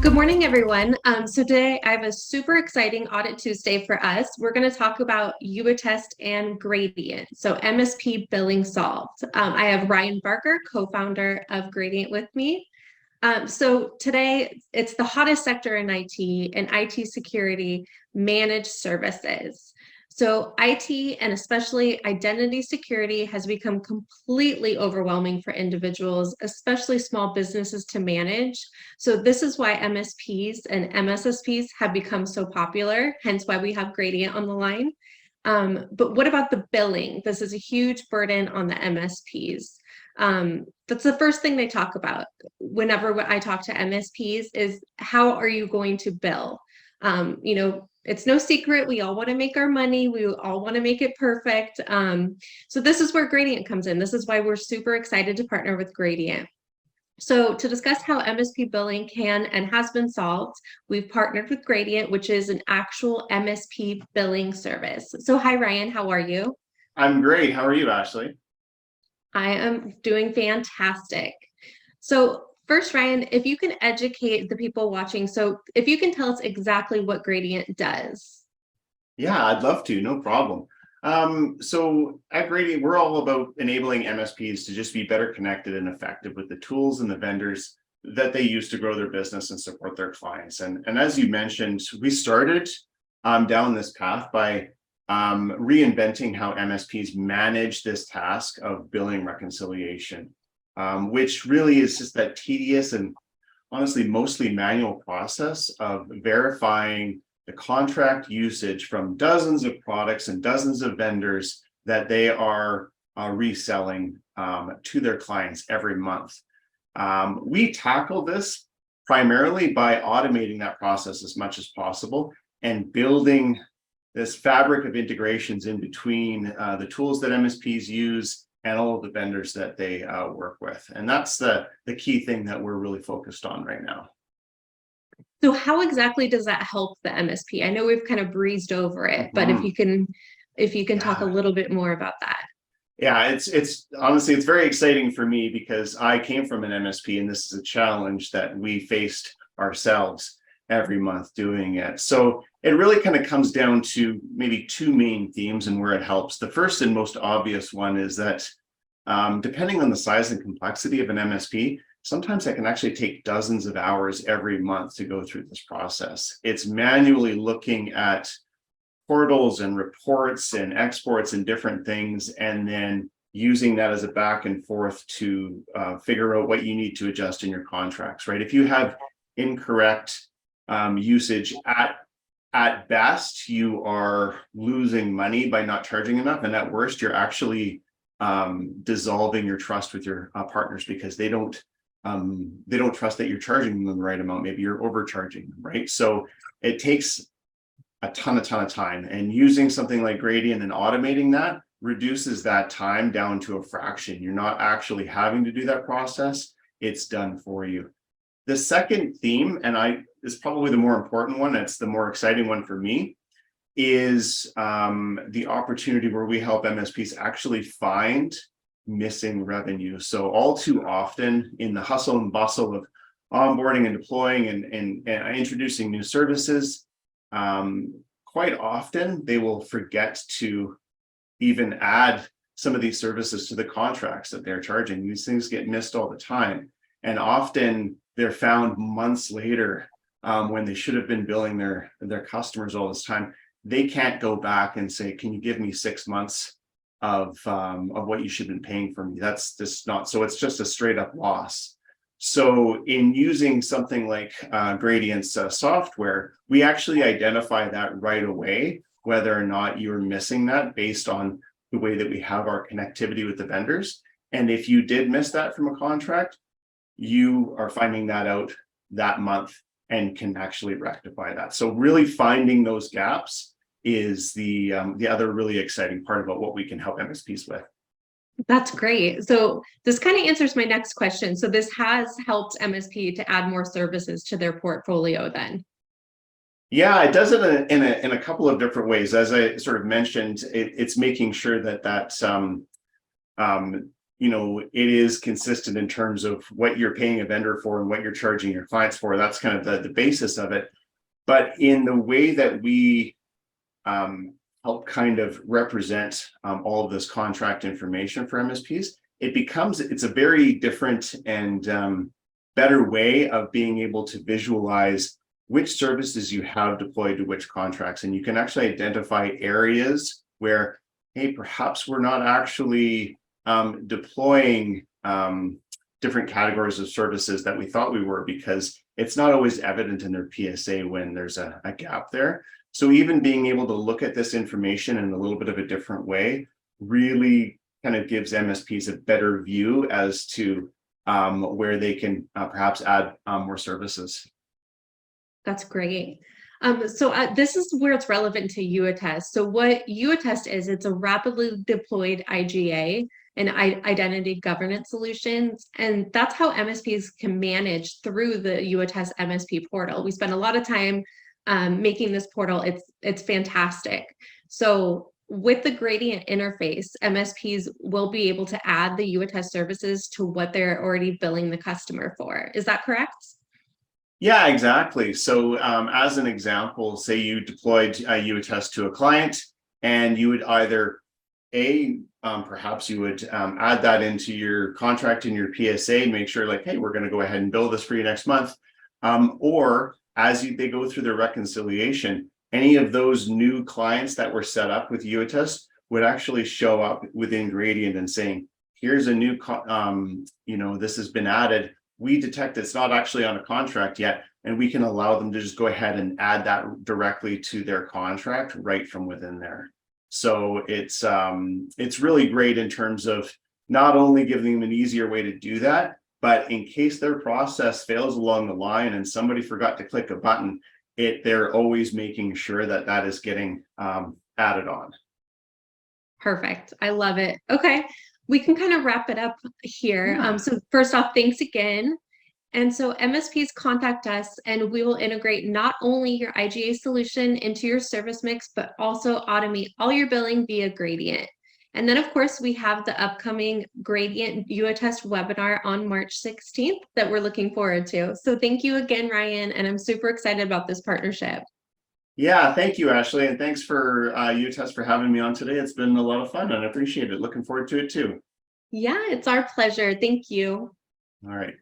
Good morning, everyone. So today I have a super exciting Audit Tuesday for us. We're going to talk about YouAttest and Gradient, so MSP billing solved. I have Ryan Barker, co-founder of Gradient, with me. So today it's the hottest sector in IT and IT security managed services. So IT and especially identity security has become completely overwhelming for individuals, especially small businesses, to manage. So this is why MSPs and MSSPs have become so popular, hence why we have Gradient on the line. But what about the billing? This is a huge burden on the MSPs. That's the first thing they talk about whenever I talk to MSPs is how are you going to bill? It's no secret. We all want to make our money. We all want to make it perfect. So this is where Gradient comes in. This is why we're super excited to partner with Gradient. So to discuss how MSP billing can and has been solved, we've partnered with Gradient, which is an actual MSP billing service. So hi, Ryan, how are you? I'm great. How are you, Ashley? I am doing fantastic. So first, Ryan, if you can educate the people watching, so if you can tell us exactly what Gradient does. Yeah, I'd love to. No problem. So at Gradient, we're all about enabling MSPs to just be better connected and effective with the tools and the vendors that they use to grow their business and support their clients. And as you mentioned, we started down this path by reinventing how MSPs manage this task of billing reconciliation, which really is just that tedious and honestly mostly manual process of verifying the contract usage from dozens of products and dozens of vendors that they are reselling to their clients every month. We tackle this primarily by automating that process as much as possible and building this fabric of integrations in between the tools that MSPs use and all of the vendors that they work with. And that's the key thing that we're really focused on right now. So how exactly does that help the MSP? I know we've kind of breezed over it, but if you can talk a little bit more about that. Yeah, it's honestly, it's very exciting for me because I came from an MSP and this is a challenge that we faced ourselves every month doing it. So it really kind of comes down to maybe two main themes and where it helps. The first and most obvious one is that depending on the size and complexity of an MSP, sometimes it can actually take dozens of hours every month to go through this process. It's manually looking at portals and reports and exports and different things, and then using that as a back and forth to figure out what you need to adjust in your contracts, right? If you have incorrect usage at best, you are losing money by not charging enough, and at worst, you're actually dissolving your trust with your partners because they don't trust that you're charging them the right amount. Maybe you're overcharging them, right? So it takes a ton of time, and using something like Gradient and automating that reduces that time down to a fraction. You're not actually having to do that process. It's done for you. The second theme, and is probably the more important one, it's the more exciting one for me, is the opportunity where we help MSPs actually find missing revenue. So all too often in the hustle and bustle of onboarding and deploying and introducing new services, quite often they will forget to even add some of these services to the contracts that they're charging. These things get missed all the time. And often they're found months later when they should have been billing their customers all this time. They can't go back and say, can you give me 6 months of what you should have been paying for me? That's just not, so it's just a straight up loss. So in using something like Gradient's software, we actually identify that right away, whether or not you're missing that based on the way that we have our connectivity with the vendors. And if you did miss that from a contract, you are finding that out that month and can actually rectify that. So really finding those gaps is the other really exciting part about what we can help MSPs with. That's great. So this kind of answers my next question. So this has helped MSP to add more services to their portfolio then? Yeah, it does it in a couple of different ways. As I sort of mentioned, it's making sure that it is consistent in terms of what you're paying a vendor for and what you're charging your clients for. That's kind of the basis of it. But in the way that we help kind of represent all of this contract information for MSPs, it's a very different and better way of being able to visualize which services you have deployed to which contracts. And you can actually identify areas where, hey, perhaps we're not actually deploying different categories of services that we thought we were, because it's not always evident in their PSA when there's a gap there. So even being able to look at this information in a little bit of a different way really kind of gives MSPs a better view as to where they can perhaps add more services. That's great. This is where it's relevant to YouAttest. So what YouAttest is, it's a rapidly deployed IGA and identity governance solutions. And that's how MSPs can manage through the YouAttest MSP portal. We spend a lot of time making this portal. It's fantastic. So with the Gradient interface, MSPs will be able to add the YouAttest services to what they're already billing the customer for. Is that correct? Yeah, exactly. So as an example, say you deployed YouAttest to a client, and you would either perhaps you would add that into your contract in your PSA and make sure like, hey, we're going to go ahead and bill this for you next month. Or as they go through their reconciliation, any of those new clients that were set up with YouAttest would actually show up within Gradient and saying, here's a new, this has been added. We detect it's not actually on a contract yet, and we can allow them to just go ahead and add that directly to their contract right from within there. So it's really great in terms of not only giving them an easier way to do that, but in case their process fails along the line and somebody forgot to click a button, they're always making sure that that is getting added on. Perfect. I love it. Okay. We can kind of wrap it up here. Yeah. So first off, thanks again. And so MSPs contact us and we will integrate not only your IGA solution into your service mix, but also automate all your billing via Gradient. And then of course, we have the upcoming Gradient YouAttest webinar on March 16th that we're looking forward to. So thank you again, Ryan, and I'm super excited about this partnership. Yeah, thank you, Ashley, and thanks for YouAttest for having me on today. It's been a lot of fun and I appreciate it. Looking forward to it too. Yeah, it's our pleasure. Thank you. All right.